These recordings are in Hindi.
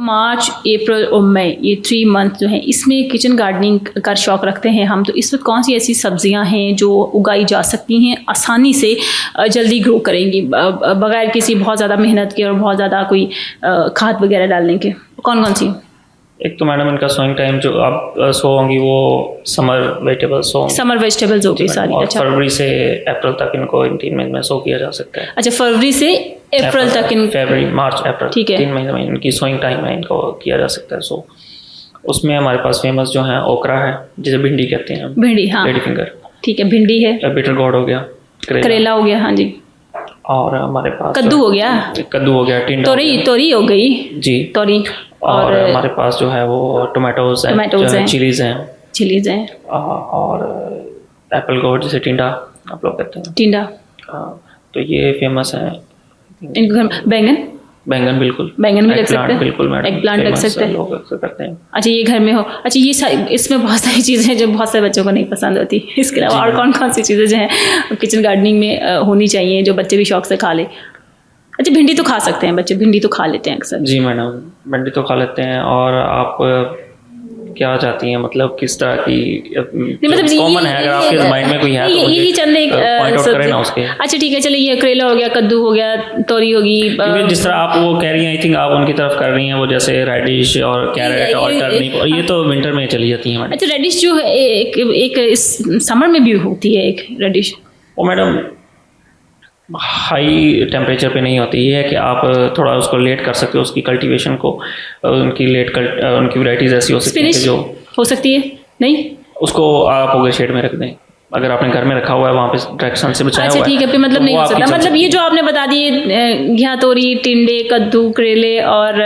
मार्च, अप्रैल और मई, ये 3 मंथ जो हैं इसमें किचन गार्डनिंग का शौक़ रखते हैं हम, तो इस वक्त कौन सी ऐसी सब्जियां हैं जो उगाई जा सकती हैं, आसानी से जल्दी ग्रो करेंगी बगैर किसी बहुत ज़्यादा मेहनत के और बहुत ज़्यादा कोई खाद वगैरह डालने के? कौन कौन सी? एक तो मैडम इनका सोइंग टाइम जो आप सो होंगी वो समर वेजिटेबल्स होंगी, समर वेजिटेबल्स होगी सारी। अच्छा, फरवरी से अप्रैल तक इनको इन 3 महीने में सो किया जा सकता है। अच्छा, फरवरी से अप्रैल तक फरवरी, मार्च, अप्रैल, ठीक है, 3 महीने में इनकी सोइंग टाइम है, इनको किया जा सकता है सो। उसमें हमारे पास फेमस जो है ओकरा है, जिसे भिंडी कहते हैं, भिंडी, हाँ, लेडी फिंगर, ठीक है, भिंडी है, बिटर गोड हो गया, करेला हो गया, हाँ जी, और हमारे पास कद्दू हो गया, टिंडा, तोरी हो गई जी, तोरी, और हमारे पास जो है वो टोमेटोज हैं, चिलीज हैं, और एप्पल गोड जिसे टिंडा आप लोग कहते हैं, टिंडा, तो ये फेमस है। इनको बैंगन बिल्कुल, बैंगन भी लग सकते हैं, बिल्कुल मैडम, एग प्लांट लग सकते हैं, लोग अक्सर करते हैं। अच्छा, ये घर में हो। अच्छा, ये इसमें बहुत सारी चीज़ें हैं जो बहुत सारे बच्चों को नहीं पसंद होती, इसके अलावा और कौन कौन सी चीज़ें जो हैं किचन गार्डनिंग में होनी चाहिए जो बच्चे भी शौक से खा ले? अच्छा, भिंडी तो खा सकते हैं बच्चे, भिंडी तो खा लेते हैं अक्सर। जी मैडम, भिंडी तो खा लेते हैं। और आप क्या चाहती हैं, मतलब किस तरह की, मतलब कॉमन है, अगर आपके माइंड में कोई है तो यही चंद एक पॉइंट आउट करें ना उसके। अच्छा ठीक है, चलिए, ये करेला हो गया, कद्दू हो गया, तोरी होगी, जिस तरह आप वो कह रही हैं, आई थिंक आप उनकी तरफ कर रही हैं, वो जैसे रेडिश और कैरेट और टर्निप, और ये तो विंटर में चली जाती हैं मैडम। अच्छा, रेडिश जो है एक समर में भी होती है, एक रेडिश, वो मैडम हाई टेम्परेचर पे नहीं होती। ये है कि आप थोड़ा उसको लेट कर सकते हो, उसकी कल्टीवेशन को, उनकी उनकी वैराइटीज ऐसी हो सकती है जो हो सकती है, नहीं उसको आप अगर शेड में रख दें, अगर आपने घर में रखा हुआ है वहाँ पे डायरेक्शन से बचाया हुआ है। अच्छा ठीक है, फिर मतलब नहीं हो सकता, मतलब ये जो आपने बता दिए घिया, तोरी, टिंडे, कद्दू, करेले और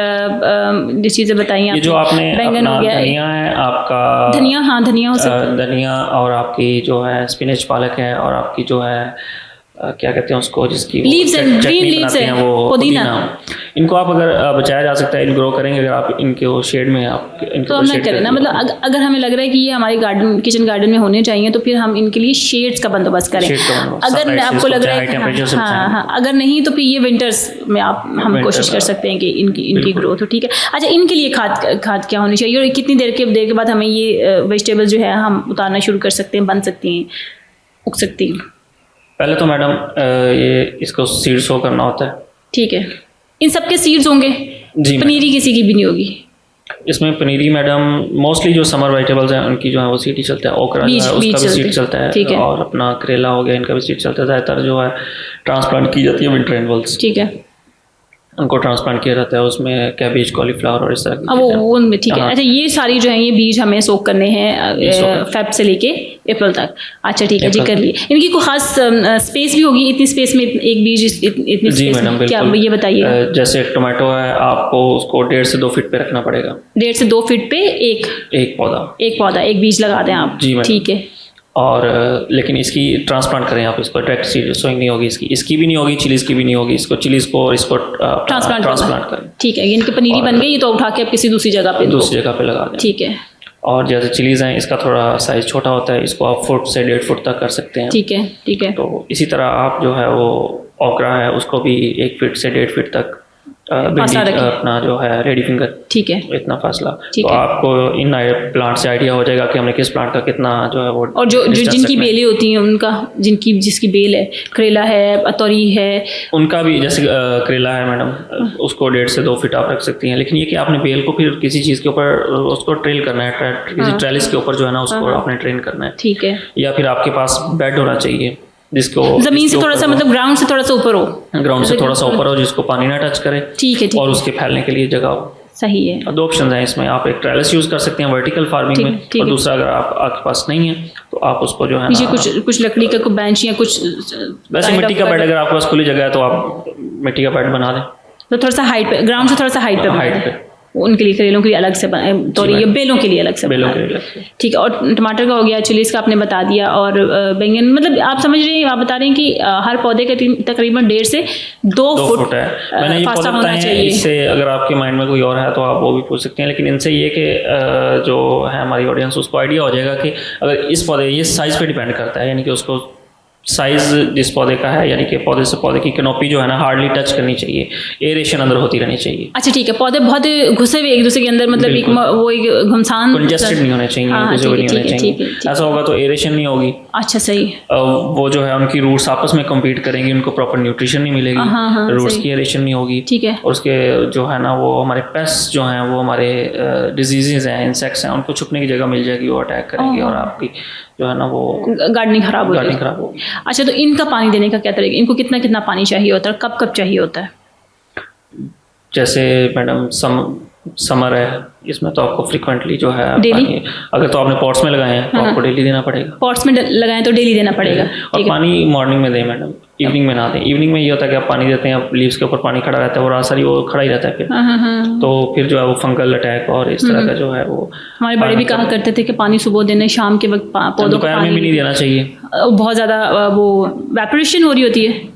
जो चीज़ें बताई हैं, ये जो आपने बैंगन हो गया, धनिया है आपका, धनिया, हाँ धनिया हो सकता है, धनिया, और आपकी जो है स्पिनच, पालक है, और आपकी जो है क्या कहते हैं उसको, जिसकी लीव्स एंड ग्रीन लीव्स है, वो पुदीना। इनको आप अगर बचाया जा सकता है, इन ग्रो करेंगे अगर आप इनके वो शेड में आप तो हम नहीं करें ना, मतलब अगर हमें लग रहा है कि ये हमारे गार्डन, किचन गार्डन में होने चाहिए, तो फिर हम इनके लिए शेड्स का बंदोबस्त करें। अगर आपको लग रहा है हाँ, अगर नहीं तो फिर ये विंटर्स में हम कोशिश कर सकते हैं कि इनकी ग्रोथ हो। ठीक है। अच्छा, इनके लिए खाद क्या होनी चाहिए, और कितनी देर के बाद हमें ये वेजिटेबल जो है हम उतारना शुरू कर सकते हैं, बन सकती हैं, उग सकती हैं? पहले तो मैडम ये इसको सीड शो करना होता है। ठीक है, इन सब के सीड्स होंगे जी? पनीरी किसी की भी नहीं होगी इसमें? पनीरी मैडम मोस्टली जो समर वेजिटेबल्स हैं उनकी जो है वो सीड ही चलता है, ओकरा जो है उसका भी सीड चलता है, और अपना करेला हो गया, इनका भी सीड चलता है। ज़्यादातर जो है ट्रांसप्लांट की जाती है विंटर एनुअल्स, ठीक है, उनको ट्रांसप्लांट किया जाता है, उसमें कैबेज, कॉलीफ्लावर और इस तरह की वो उनमें। ठीक है। अच्छा, ये सारी जो है ये बीज हमें सोक करने हैं फेब से लेके अप्रैल तक। अच्छा ठीक है जी, कर लिए। इनकी कोई खास स्पेस भी होगी, इतनी स्पेस में एक बीज इतनी जी मैडम, क्या ये बताइए? जैसे टोमेटो है, आपको उसको 1.5 से 2 फीट पे रखना पड़ेगा। 1.5 से 2 फीट पे एक पौधा, एक बीज लगा दें आप जी? ठीक है। और लेकिन इसकी ट्रांसप्लांट करें आप, इसको डायरेक्ट सीड सोइंग नहीं होगी, इसकी भी नहीं होगी, चिलीज की भी नहीं होगी, चिलीज को ट्रांसप्लांट करें। ठीक है, इनकी पनीरी बन गई, तो उठा के आप किसी दूसरी जगह पे लगा दें। ठीक है। और जैसे चिलीज हैं, इसका थोड़ा साइज छोटा होता है, इसको आप 1 से 1.5 फुट तक कर सकते हैं। ठीक है। तो इसी तरह आप जो है वो ओकरा है, उसको भी 1 फीट से 1.5 फीट तक अपना जो है लेडी फिंगर, ठीक है, इतना फासला। तो आपको इन प्लांट से आइडिया हो जाएगा कि हमने किस प्लांट का कितना जो है वो, और जो जिनकी बेलें होती हैं उनका, जिसकी बेल है, करेला है, तोरी है, उनका भी जैसे करेला है मैडम, उसको 1.5 से 2 फीट आप रख सकती हैं। लेकिन ये कि आपने बेल को फिर किसी चीज़ के ऊपर उसको ट्रेल करना है, किसी ट्रेलिस के ऊपर जो है ना उसको आपने ट्रेन करना है। ठीक है। या फिर आपके पास बेड होना चाहिए जिसको जमीन से थोड़ा सा, मतलब ग्राउंड से थोड़ा सा ऊपर हो, जिसको पानी ना टच करे। ठीक है। और उसके फैलने के लिए जगह हो। सही है। 2 ऑप्शन हैं इसमें, आप एक ट्रेलिस यूज कर सकते हैं वर्टिकल फार्मिंग में, और दूसरा अगर आपके पास नहीं है तो आप उसको जो है कुछ लकड़ी का कोई बेंच या कुछ, वैसे मिट्टी का बेड, अगर आपके पास खुली जगह है तो आप मिट्टी का बेड बना दें, तो थोड़ा सा हाइट पे, ग्राउंड से थोड़ा सा हाइट पे उनके लिए, करेलों के लिए अलग से, तोरी या बेलों के लिए अलग से। ठीक है। और टमाटर का हो गया, चिलीज का आपने बता दिया, और बैंगन, मतलब आप समझ रहे हैं, आप बता रहे हैं कि हर पौधे का तकरीबन 1.5 से 2 फुट है। मैंने फासला होना चाहिए। इससे अगर आपके माइंड में कोई और है तो आप वो भी पूछ सकते हैं, लेकिन इनसे ये कि जो है हमारी ऑडियंस, उसको आइडिया हो जाएगा कि अगर इस पौधे, ये साइज पे डिपेंड करता है, यानी कि उसको साइज जिस पौधे का है, यानी कि पौधे से पौधे की कैनोपी जो है ना हार्डली टच करनी चाहिए, एरेशन अंदर होती रहनी चाहिए। अच्छा ठीक है, पौधे बहुत घुसे हुए एक दूसरे के अंदर, मतलब एक वो एक घमसान कंजेस्टेड नहीं होने चाहिए, घुसे हुए नहीं होने चाहिए, ऐसा होगा तो एरेशन नहीं होगी। अच्छा सही। वो जो है उनकी रूट्स आपस में कम्पीट करेंगी, उनको प्रॉपर न्यूट्रिशन नहीं मिलेगी, रूट्स की एरेशन नहीं होगी। ठीक है। और उसके जो है ना वो हमारे पेस्ट जो हैं, वो हमारे डिजीजेज हैं, इंसेक्ट्स हैं, उनको छुपने की जगह मिल जाएगी, वो अटैक करेंगे और आपकी जो है ना वो गार्डनिंग खराब होगी। अच्छा, तो इनका पानी देने का क्या तरीका, इनको कितना कितना पानी चाहिए होता है, कब कब चाहिए होता है? जैसे मैडम समर है, इसमें तो आपको फ्रिक्वेंटली जो है डेली, अगर तो आपने पॉट्स में लगाए हैं तो आपको डेली देना पड़ेगा। पॉट्स में लगाएं तो डेली देना पड़ेगा। और पानी मॉर्निंग में दें मैडम, इवनिंग में ना दें। इवनिंग में ये होता है कि आप पानी देते हैं, आप लीव्स के ऊपर पानी खड़ा रहता है, वो रात सारी वो खड़ा ही रहता है, फिर तो फिर जो है वो फंगल अटैक और इस तरह का जो है वो। हमारे बड़े भी कहा करते थे कि पानी सुबह देने, शाम के वक्त पौधों को दोपहर में भी नहीं देना चाहिए, बहुत ज़्यादा वो वेपोरेशन हो रही होती है।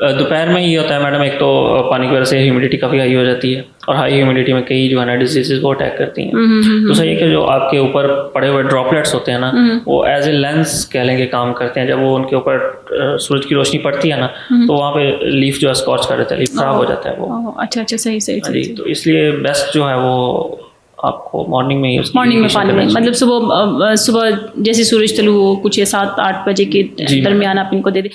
दोपहर में ये होता है मैडम, एक तो पानी की वजह से ह्यूमिडिटी काफ़ी हाई हो जाती है, और हाई ह्यूमिडिटी में कई जो है ना डिजीजेज वो अटैक करती हैं। दूसरा ये कि जो आपके ऊपर पड़े हुए ड्रॉपलेट्स होते हैं ना, वो एज ए लेंस कह लेंगे काम करते हैं। जब वो उनके ऊपर सूरज की रोशनी पड़ती है ना, तो वहाँ पे लीफ जो है स्कॉच कर देता है, लीफ खराब हो जाता है वो। अच्छा अच्छा, सही सही जी। तो इसलिए बेस्ट जो है वो आपको मॉर्निंग में ही मॉर्निंग में पानी में, मतलब सुबह जैसे सूरज तलू हो कुछ 7-8 बजे के दरमियान आप इनको दे दें।